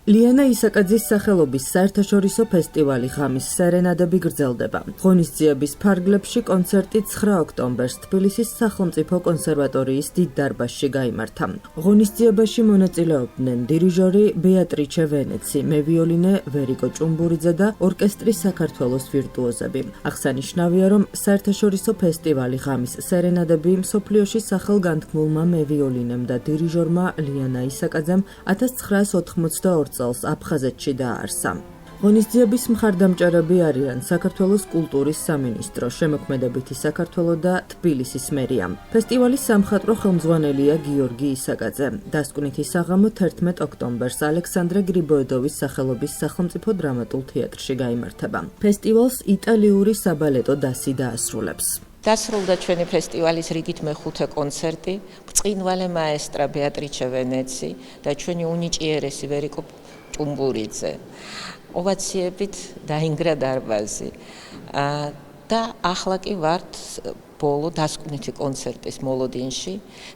ლიანა ისაკაძის სახელობის საერთაშორისო ფესტივალი ღამის სერენადები გრძელდება. ღონისძიების ფარგლებში კონცერტი 9 ოქტომბერს თბილისის სახელმწიფო კონსერვატორიის დიდ დარბაზში გაიმართა. ღონისძიებაში მონაწილეობდნენ დირიჟორი ბეატრიჩე ვენეცი, მევიოლინე ვერიკო ჭუმბურიძე და ორკესტრის საქართველოს ვირტუოზები. აღსანიშნავია, რომ საერთაშორისო ფესტივალი ღამის სერენადები მსოფლიოში სახელგანთქმულმა მევიოლინემ და დირიჟორმა ლიანა ისაკაძემ 1982 წელს აფხაზეთში დააარსა. ღონისძიების მხარდამჭერები არიან საქართველოს კულტურის სამინისტრო, შემოქმედებითი საქართველო და თბილისის მერია. ფესტივალის სამხატვრო ხელმძღვანელია გიორგი ისაკაძე. დასკვნითი საღამო 11 ოქტომბერს ალექსანდრე გრიბოედოვის სახელობის სახელმწიფო დრამატულ თეატრში გაიმართება. ფესტივალს იტალიური საბალეტო დასი დაასრულებს. დასრულდა ჩვენი ფესტივალის რიგით მეხუთე კონცერტი, ბრწყინვალე მაესტრა ბეატრიჩე ვენეცი და ჩვენი უნიჭიერესი ვერიკო ჭუმბურიძე. ოვაციებით დაინგრა დარბაზი. და ახლა კი ვართ ბოლო დასკვნითი კონცერტის მოლოდინში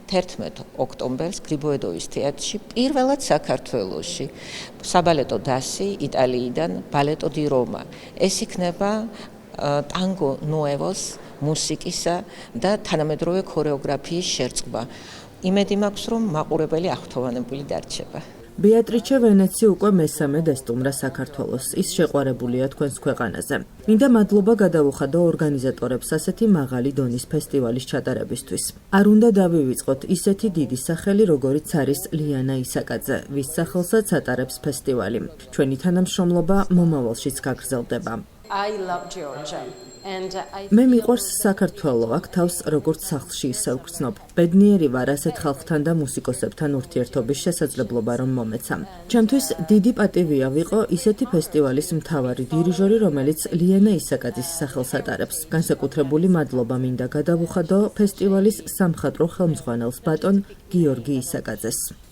11 ოქტომბერს გრიბოედოვის თეატრში, პირველად საქართველოში. საბალეტო დასი იტალიიდან ბალეტო დი რომა. ეს იქნება ტანგო ნუევოს მუსიკისა და თანამედროვე ქორეოგრაფიის შერწყვა. იმედი მაქვს, რომ მაყურებელი აღფრთოვანებული დარჩება. ბეატრიჩე ვენეცი უკვე მესამე დესტუმრა საქართველოს. ის შეყვარებულია თქვენს ქვეყანაზე. მინდა მადლობა გადავუხადო ორგანიზატორებს ასეთი მაღალი დონის ფესტივალის ჩატარებისთვის. არ უნდა დავივიწყოთ ისეთი დიდი სახელი, როგორიც არის ლიანა ისაკაძე, ვის სახელსაც ატარებს ფესტივალი. ჩვენი თანამშრომლობა მომავალშიც გაგრძელდება. მე მიყვარს საქართველო, აქ თავს როგორც სახლში ისევ ვგრძნობ. ბედნიერი ვარ ასეთ ხალხთან და მუსიკოსებთან ურთიერთობის შესაძლებლობა რომ მომეცა. ჩემთვის დიდი პატივია ვიყო ისეთი ფესტივალის მთავარი დირიჟორი, რომელიც ლიანა ისაკაძის სახელს ატარებს. განსაკუთრებული მადლობა მინდა გადავუხადო ფესტივალის სამხატვრო ხელმძღვანელს ბატონ გიორგი ისაკაძეს.